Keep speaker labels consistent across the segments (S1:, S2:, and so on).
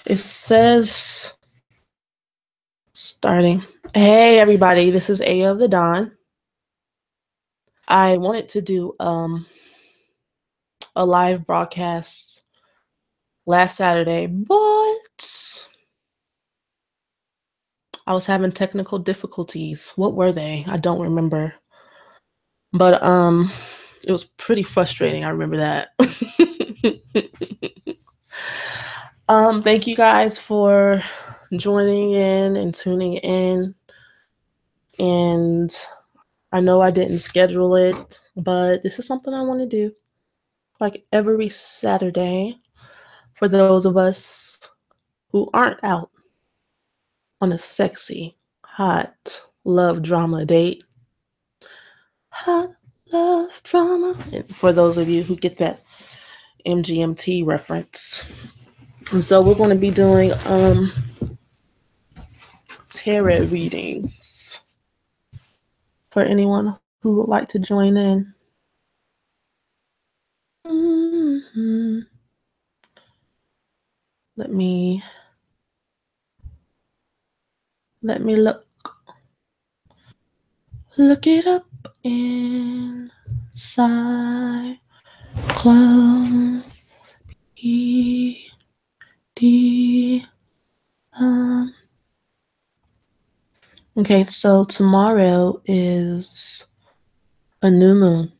S1: It says starting. Hey everybody, this is A of the Dawn. I wanted to do a live broadcast last Saturday, but I was having technical difficulties. What were they? I don't remember. But it was pretty frustrating. I remember that. Thank you guys for joining in and tuning in. And I know I didn't schedule it, but this is something I want to do like every Saturday for those of us who aren't out on a sexy, hot love drama date. Hot love drama. And for those of you who get that MGMT reference. And so we're going to be doing tarot readings for anyone who would like to join in. Mm-hmm. Let me look it up inside. Clone D. Okay, so tomorrow is a new moon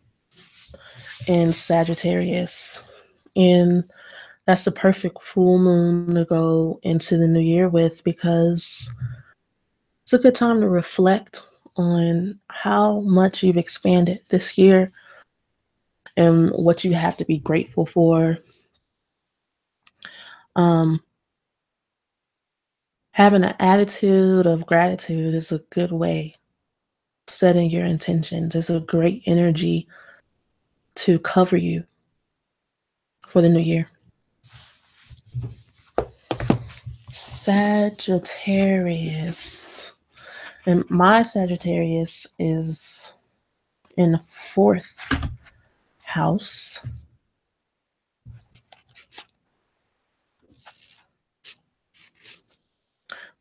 S1: in Sagittarius, and that's the perfect full moon to go into the new year with, because it's a good time to reflect on how much you've expanded this year and what you have to be grateful for. Having an attitude of gratitude is a good way. Setting your intentions is a great energy to cover you for the new year. Sagittarius. And my Sagittarius is in the 4th house.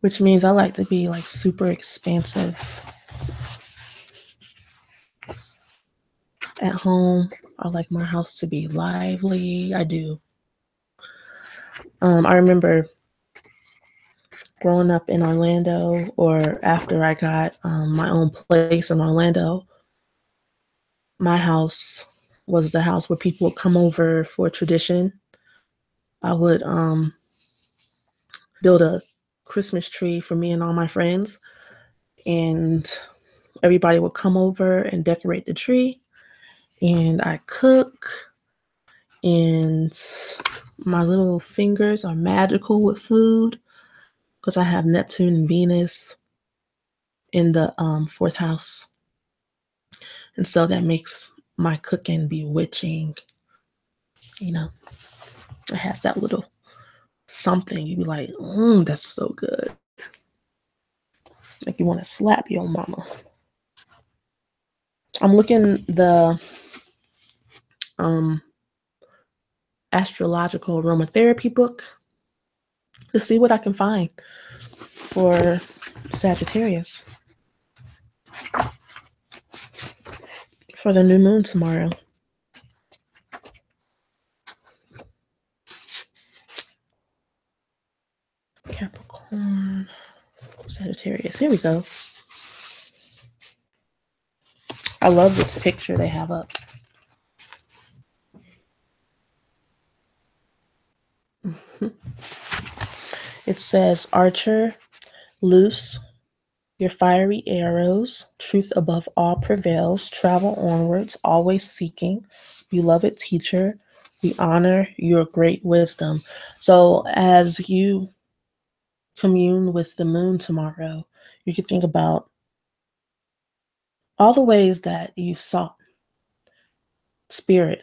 S1: Which means I like to be like super expansive at home. I like my house to be lively. I do. I remember growing up in Orlando, or after I got my own place in Orlando, my house was the house where people would come over for tradition. I would build a Christmas tree for me and all my friends, and everybody would come over and decorate the tree, and I cook, and my little fingers are magical with food because I have Neptune and Venus in the 4th house, and so that makes my cooking bewitching. You know, it has that little something. You be like, that's so good. Make you want to slap your mama. I'm looking the astrological aromatherapy book to see what I can find for Sagittarius for the new moon tomorrow. Capricorn, Sagittarius. Here we go. I love this picture they have up. It says, Archer, loose your fiery arrows. Truth above all prevails. Travel onwards, always seeking. Beloved teacher, we honor your great wisdom. So as you commune with the moon tomorrow, you can think about all the ways that you've sought spirit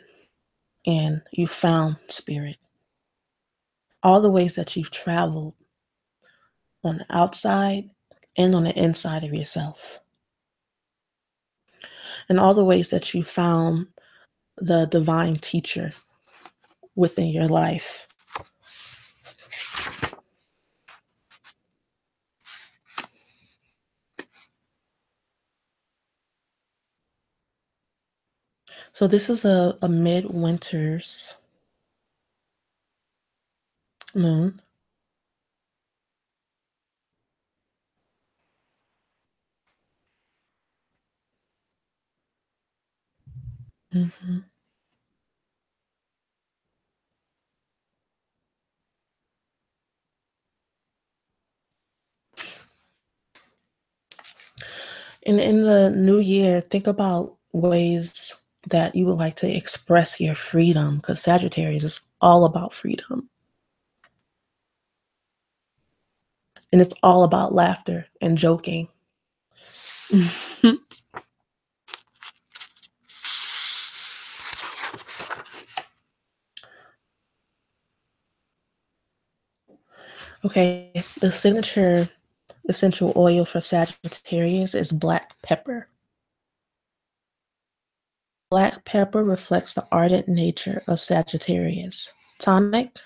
S1: and you found spirit. All the ways that you've traveled on the outside and on the inside of yourself. And all the ways that you found the divine teacher within your life. So this is a midwinter's moon. Hmm. And in the new year, think about ways that you would like to express your freedom because Sagittarius is all about freedom and it's all about laughter and joking. Okay, the signature essential oil for Sagittarius is black pepper. Black pepper reflects the ardent nature of Sagittarius. Tonic,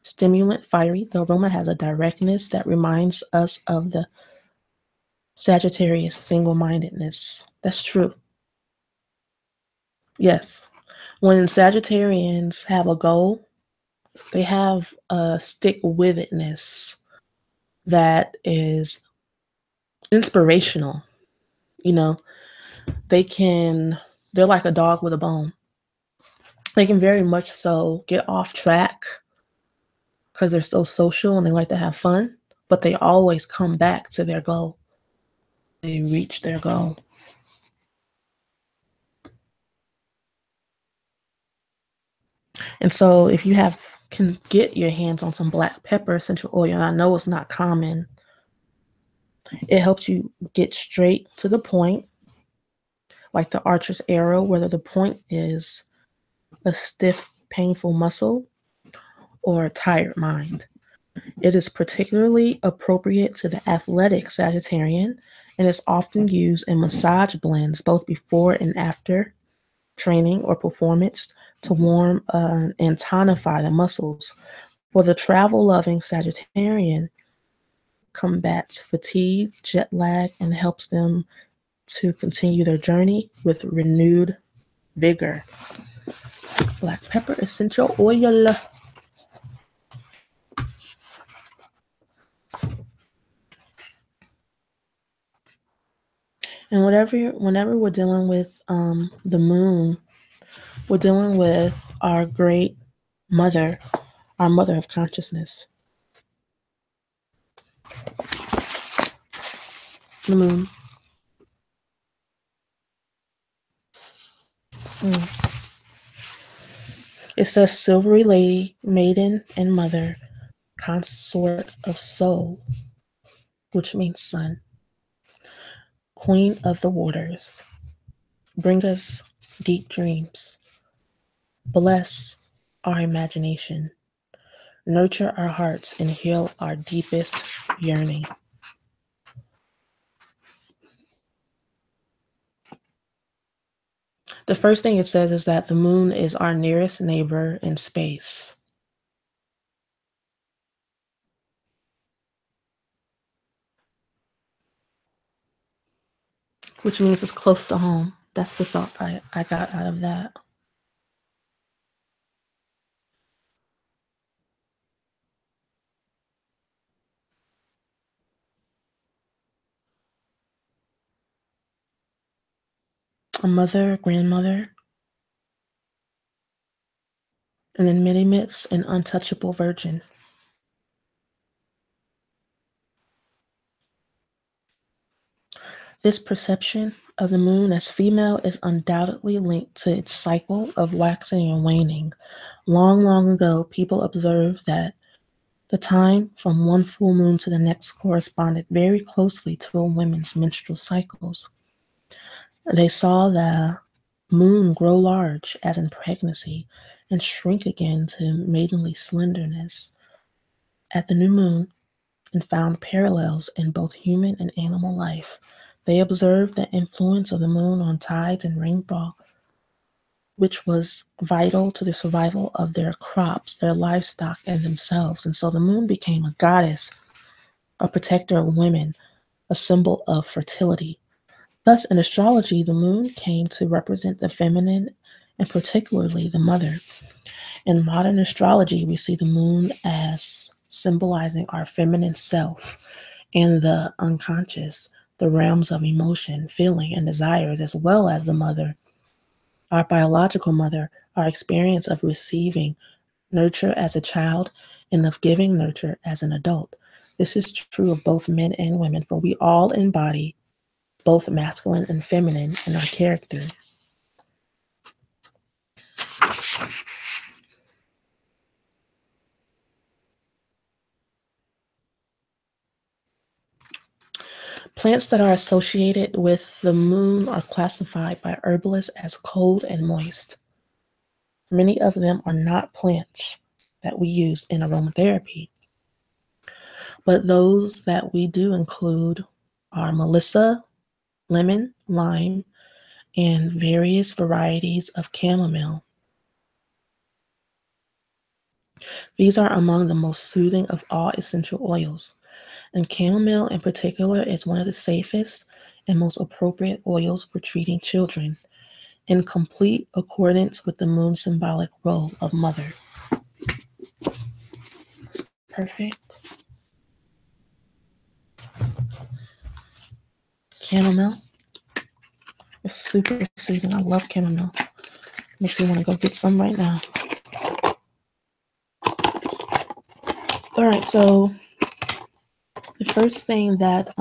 S1: stimulant, fiery. The aroma has a directness that reminds us of the Sagittarius single mindedness. That's true. Yes. When Sagittarians have a goal, they have a stick with itness that is inspirational. You know, they can, they're like a dog with a bone. They can very much so get off track because they're so social and they like to have fun, but they always come back to their goal. They reach their goal. And so if you have can get your hands on some black pepper essential oil, and I know it's not common, it helps you get straight to the point, like the archer's arrow, whether the point is a stiff, painful muscle or a tired mind. It is particularly appropriate to the athletic Sagittarian and is often used in massage blends both before and after training or performance to warm and tonify the muscles. For the travel loving Sagittarian, combats fatigue, jet lag, and helps them to continue their journey with renewed vigor. Black pepper essential oil. And whenever we're dealing with the moon, we're dealing with our great mother, our mother of consciousness, the moon. Mm. It says silvery lady, maiden, and mother, consort of soul, which means sun, queen of the waters. Bring us deep dreams. Bless our imagination. Nurture our hearts and heal our deepest yearning. The first thing it says is that the moon is our nearest neighbor in space, which means it's close to home. That's the thought I got out of that. A mother, a grandmother, and in many myths, an untouchable virgin. This perception of the moon as female is undoubtedly linked to its cycle of waxing and waning. Long, long ago, people observed that the time from one full moon to the next corresponded very closely to a woman's menstrual cycles. They saw the moon grow large, as in pregnancy, and shrink again to maidenly slenderness at the new moon, and found parallels in both human and animal life. They observed the influence of the moon on tides and rainfall, which was vital to the survival of their crops, their livestock, and themselves. And so the moon became a goddess, a protector of women, a symbol of fertility. Thus, in astrology, the moon came to represent the feminine and particularly the mother. In modern astrology, we see the moon as symbolizing our feminine self and the unconscious, the realms of emotion, feeling, and desires, as well as the mother, our biological mother, our experience of receiving nurture as a child and of giving nurture as an adult. This is true of both men and women, for we all embody both masculine and feminine in our character. Plants that are associated with the moon are classified by herbalists as cold and moist. Many of them are not plants that we use in aromatherapy, but those that we do include are melissa, lemon, lime, and various varieties of chamomile. These are among the most soothing of all essential oils, and chamomile in particular is one of the safest and most appropriate oils for treating children, in complete accordance with the moon's symbolic role of mother. Perfect. Chamomile is super soothing. I love chamomile. Makes me want to go get some right now. All right, so the first thing that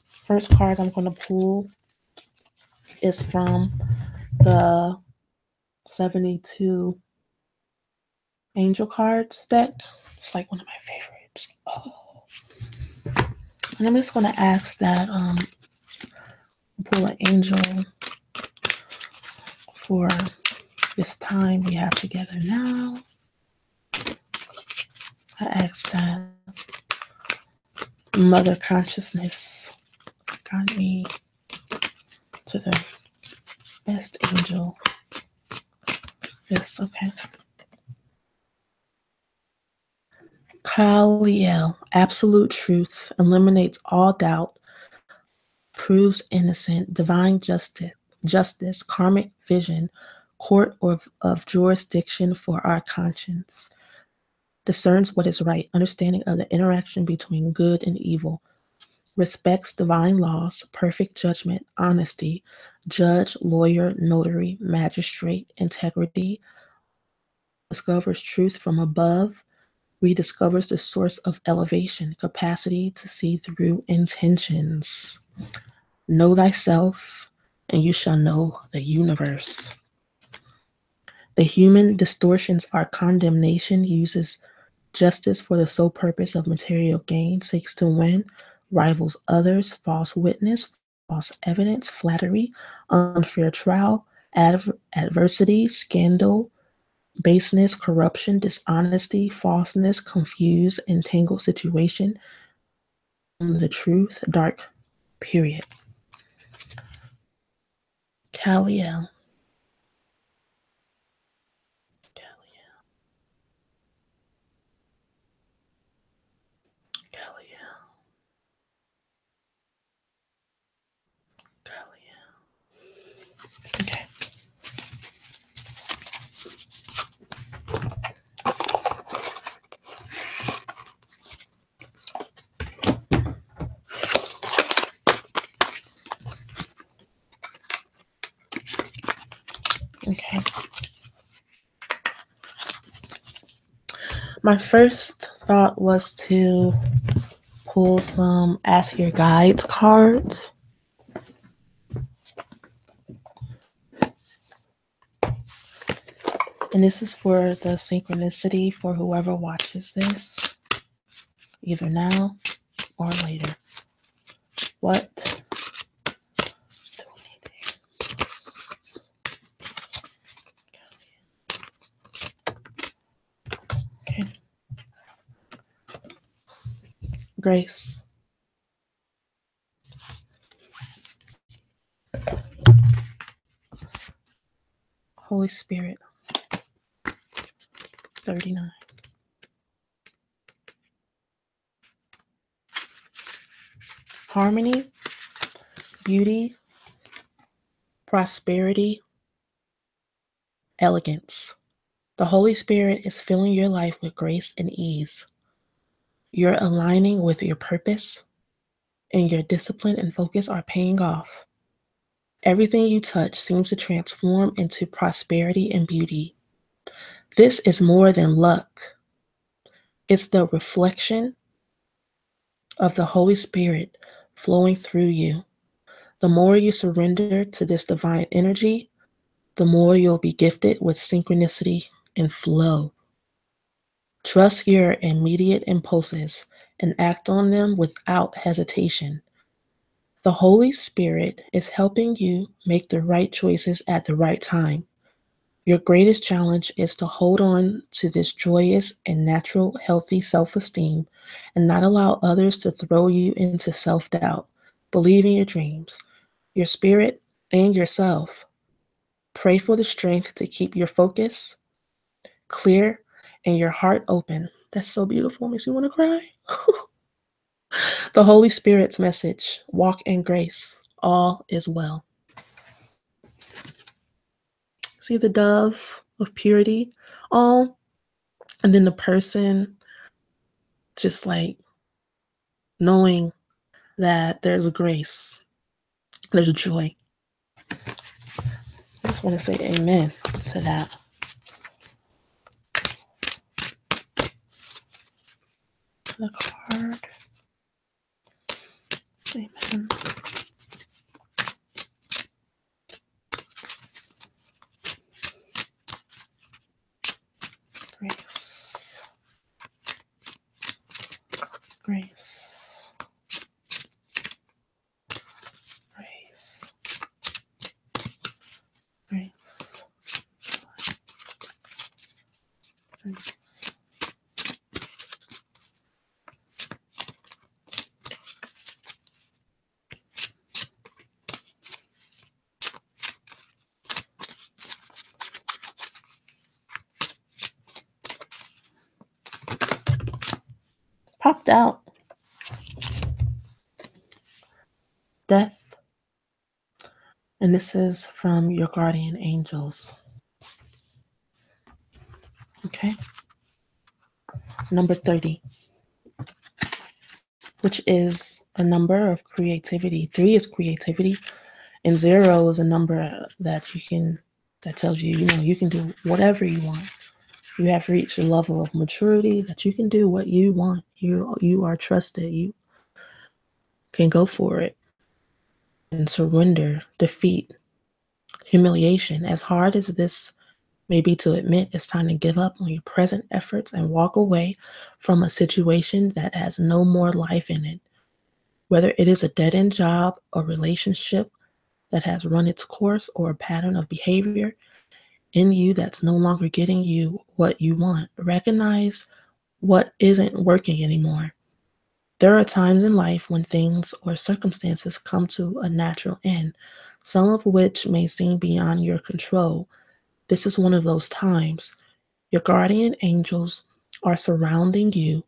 S1: first card I'm going to pull is from the 72 Angel Cards deck. It's like one of my favorites. Oh. And I'm just going to ask that pull an angel for this time we have together now. I ask that Mother Consciousness guide me to the best angel. Yes, okay. Kaliel, absolute truth, eliminates all doubt, proves innocent, divine justice, karmic vision, court of jurisdiction for our conscience, discerns what is right, understanding of the interaction between good and evil, respects divine laws, perfect judgment, honesty, judge, lawyer, notary, magistrate, integrity, discovers truth from above, rediscovers the source of elevation, capacity to see through intentions. Know thyself, and you shall know the universe. The human distortions are condemnation, uses justice for the sole purpose of material gain, seeks to win, rivals others, false witness, false evidence, flattery, unfair trial, adversity, scandal, baseness, corruption, dishonesty, falseness, confused, entangled situation, the truth, dark period. Kaliel. Kaliel. Kaliel. Kaliel. Okay. Okay. My first thought was to pull some Ask Your Guides cards. And this is for the synchronicity for whoever watches this, either now or later. What do we need to Okay. Grace. Holy Spirit. 39. Harmony. beauty, prosperity, elegance. The Holy Spirit is filling your life with grace and ease. You're aligning with your purpose, and your discipline and focus are paying off. Everything you touch seems to transform into prosperity and beauty. This is more than luck, it's the reflection of the Holy Spirit flowing through you. The more you surrender to this divine energy, the more you'll be gifted with synchronicity and flow. Trust your immediate impulses and act on them without hesitation. The Holy Spirit is helping you make the right choices at the right time. Your greatest challenge is to hold on to this joyous and natural, healthy self esteem and not allow others to throw you into self doubt. Believe in your dreams, your spirit, and yourself. Pray for the strength to keep your focus clear and your heart open. That's so beautiful. Makes me want to cry. The Holy Spirit's message: walk in grace. All is well. See the dove of purity? All. And then the person just like knowing that there's a grace, there's a joy. I just want to say amen to that. The card. Amen. Grace. Grace. Grace. Grace. Grace. Popped out. Death. And this is from your guardian angels. Okay. Number 30, which is a number of creativity. 3 is creativity, and 0 is a number that tells you, you can do whatever you want. You have reached a level of maturity that you can do what you want. You are trusted. You can go for it. And surrender, defeat, humiliation. As hard as this may be to admit, it's time to give up on your present efforts and walk away from a situation that has no more life in it. Whether it is a dead-end job, a relationship that has run its course, or a pattern of behavior in you that's no longer getting you what you want, recognize what isn't working anymore. There are times in life when things or circumstances come to a natural end, some of which may seem beyond your control. This is one of those times. Your guardian angels are surrounding you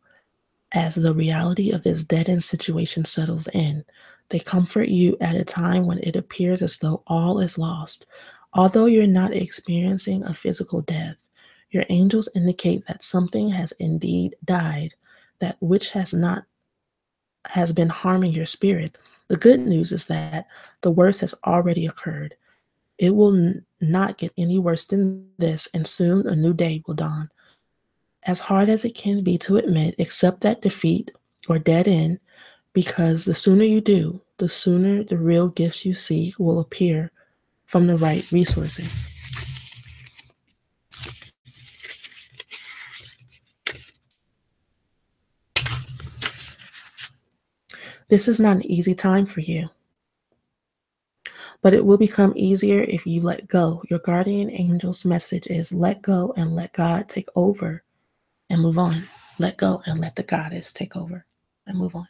S1: as the reality of this dead end situation settles in. They comfort you at a time when it appears as though all is lost. Although you're not experiencing a physical death, your angels indicate that something has indeed died, that which has been harming your spirit. The good news is that the worst has already occurred. It will not get any worse than this, and soon a new day will dawn. As hard as it can be to admit, accept that defeat or dead end, because the sooner you do, the sooner the real gifts you seek will appear from the right resources. This is not an easy time for you, but it will become easier if you let go. Your guardian angel's message is let go and let God take over and move on. Let go and let the goddess take over and move on.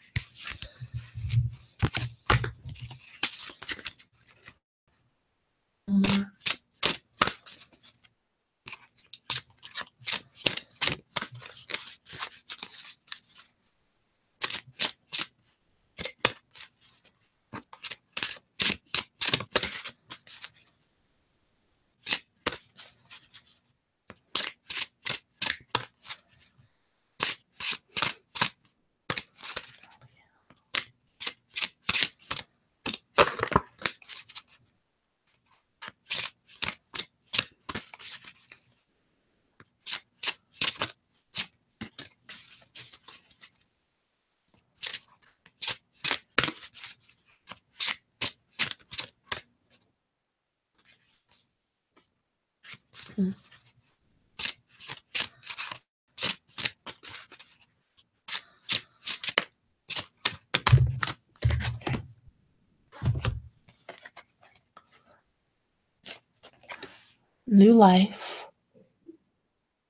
S1: New life,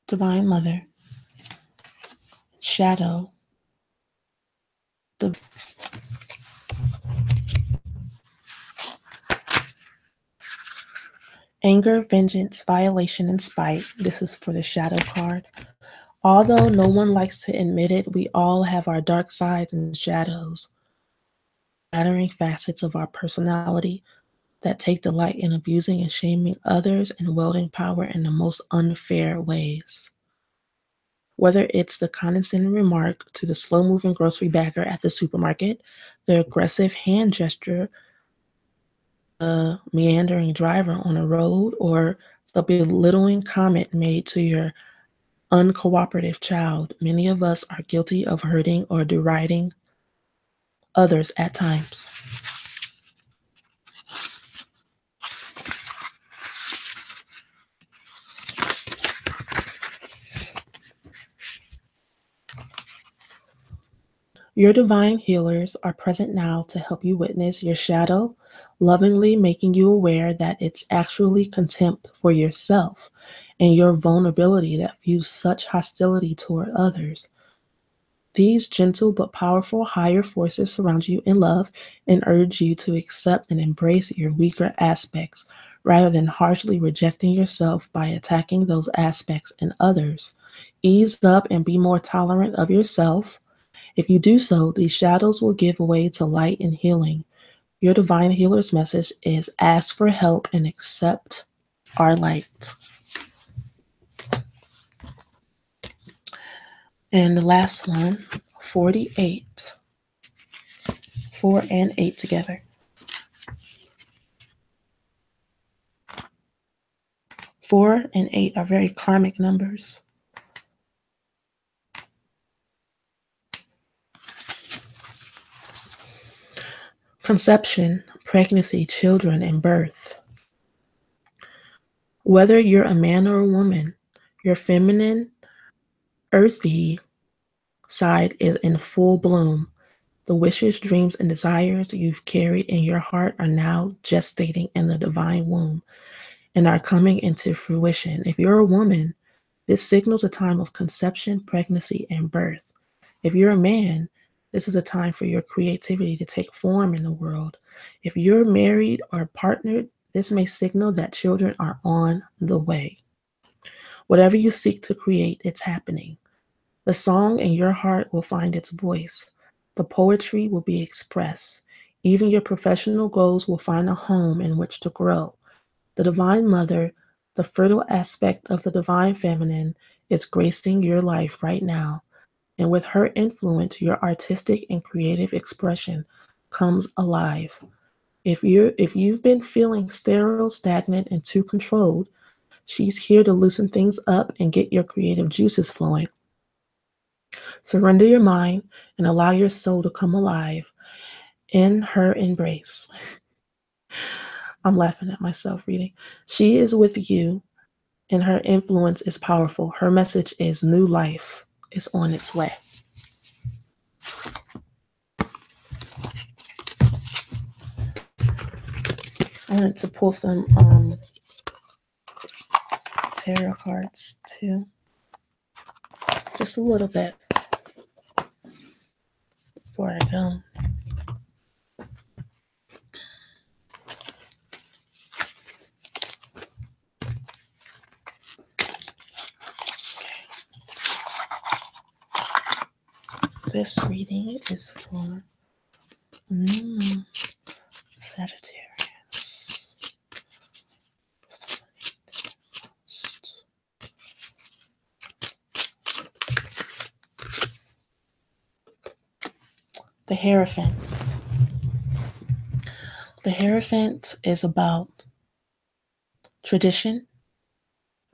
S1: divine mother, shadow, the anger, vengeance, violation, and spite. This is for the shadow card. Although no one likes to admit it, we all have our dark sides and shadows, shattering facets of our personality that take delight in abusing and shaming others and wielding power in the most unfair ways. Whether it's the condescending remark to the slow moving grocery bagger at the supermarket, the aggressive hand gesture, a meandering driver on a road, or the belittling comment made to your uncooperative child, many of us are guilty of hurting or deriding others at times. Your divine healers are present now to help you witness your shadow, lovingly making you aware that it's actually contempt for yourself and your vulnerability that fuels such hostility toward others. These gentle but powerful higher forces surround you in love and urge you to accept and embrace your weaker aspects rather than harshly rejecting yourself by attacking those aspects in others. Ease up and be more tolerant of yourself. If you do so, these shadows will give way to light and healing. Your divine healer's message is ask for help and accept our light. And the last one, 48. 4 and 8 together. 4 and 8 are very karmic numbers. Conception, pregnancy, children, and birth. Whether you're a man or a woman, your feminine, earthy side is in full bloom. The wishes, dreams, and desires you've carried in your heart are now gestating in the divine womb and are coming into fruition. If you're a woman, this signals a time of conception, pregnancy, and birth. If you're a man, this is a time for your creativity to take form in the world. If you're married or partnered, this may signal that children are on the way. Whatever you seek to create, it's happening. The song in your heart will find its voice. The poetry will be expressed. Even your professional goals will find a home in which to grow. The Divine Mother, the fertile aspect of the Divine Feminine, is gracing your life right now. And with her influence, your artistic and creative expression comes alive. If you've been feeling sterile, stagnant, and too controlled, she's here to loosen things up and get your creative juices flowing. Surrender your mind and allow your soul to come alive in her embrace. I'm laughing at myself reading. She is with you, and her influence is powerful. Her message is new life is on its way. I wanted to pull some tarot cards too. Just a little bit before I go. This reading is for Sagittarius. The Hierophant. The Hierophant is about tradition,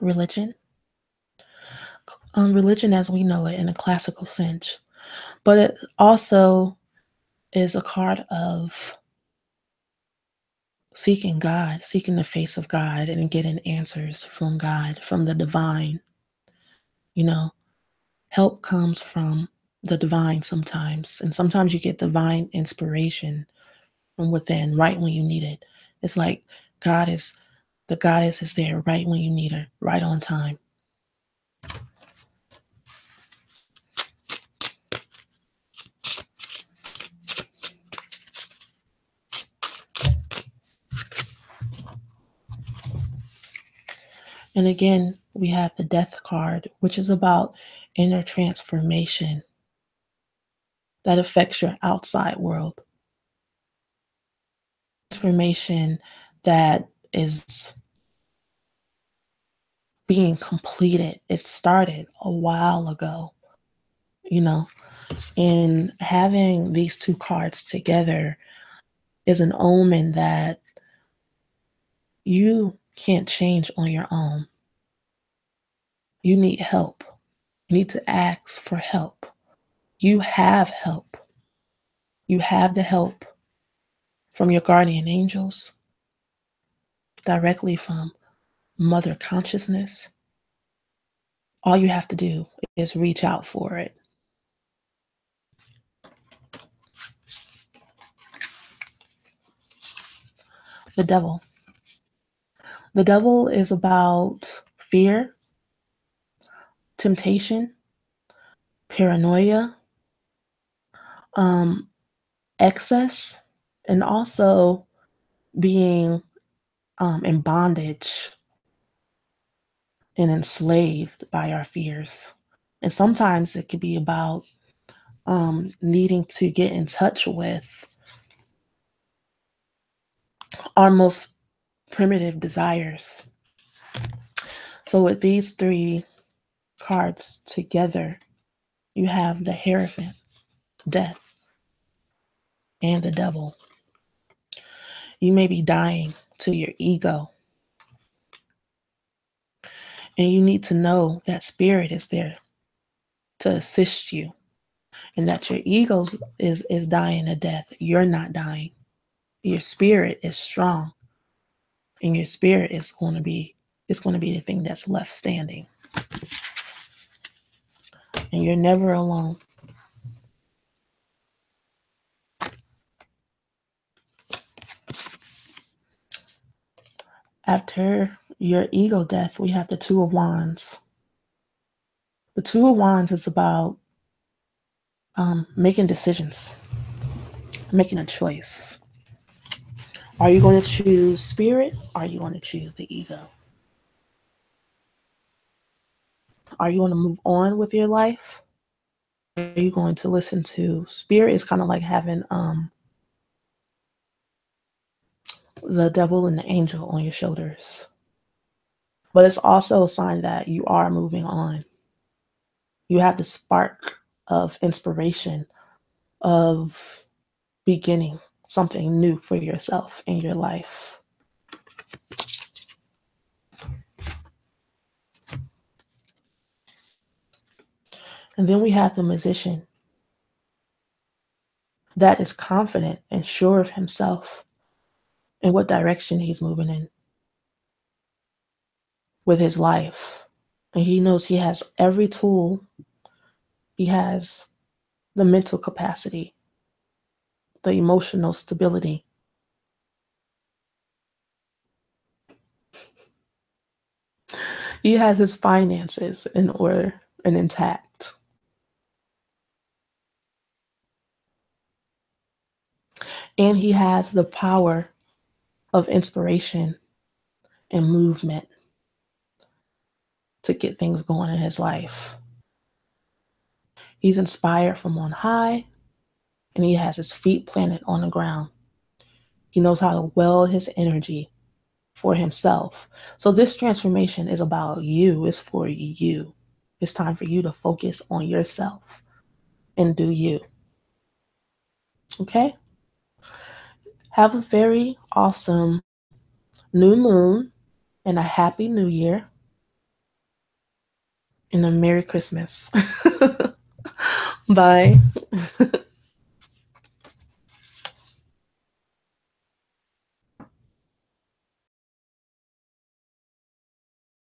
S1: religion, religion as we know it in a classical sense, but it also is a card of seeking God, seeking the face of God and getting answers from God, from the divine. You know, help comes from the divine sometimes. And sometimes you get divine inspiration from within right when you need it. It's like God is, the goddess is there right when you need her, right on time. And again, we have the death card, which is about inner transformation that affects your outside world. Transformation that is being completed. It started a while ago, you know, and having these two cards together is an omen that you can't change on your own. You need help. You need to ask for help. You have help. You have the help from your guardian angels, directly from Mother Consciousness. All you have to do is reach out for it. The devil. The devil is about fear, temptation, paranoia, um, excess, and also being in bondage and enslaved by our fears. And sometimes it could be about needing to get in touch with our most primitive desires. So, with these three cards together, you have the Hierophant, death, and the devil. You may be dying to your ego, and you need to know that spirit is there to assist you, and that your ego is dying a death. You're not dying. Your spirit is strong, and your spirit is going to be the thing that's left standing, and you're never alone. After your ego death, we have the Two of Wands. The Two of Wands is about making decisions, making a choice. Are you going to choose spirit? Or are you going to choose the ego? Are you going to move on with your life? Are you going to listen to spirit? Is kind of like having the devil and the angel on your shoulders. But it's also a sign that you are moving on. You have the spark of inspiration, of beginning something new for yourself in your life. And then we have the Magician that is confident and sure of himself and what direction he's moving in with his life. And he knows he has every tool, he has the mental capacity, the emotional stability. He has his finances in order and intact. And he has the power of inspiration and movement to get things going in his life. He's inspired from on high, and he has his feet planted on the ground. He knows how to wield his energy for himself. So this transformation is about you, it's for you. It's time for you to focus on yourself and do you. Okay? Have a very awesome new moon and a happy new year and a Merry Christmas. Bye.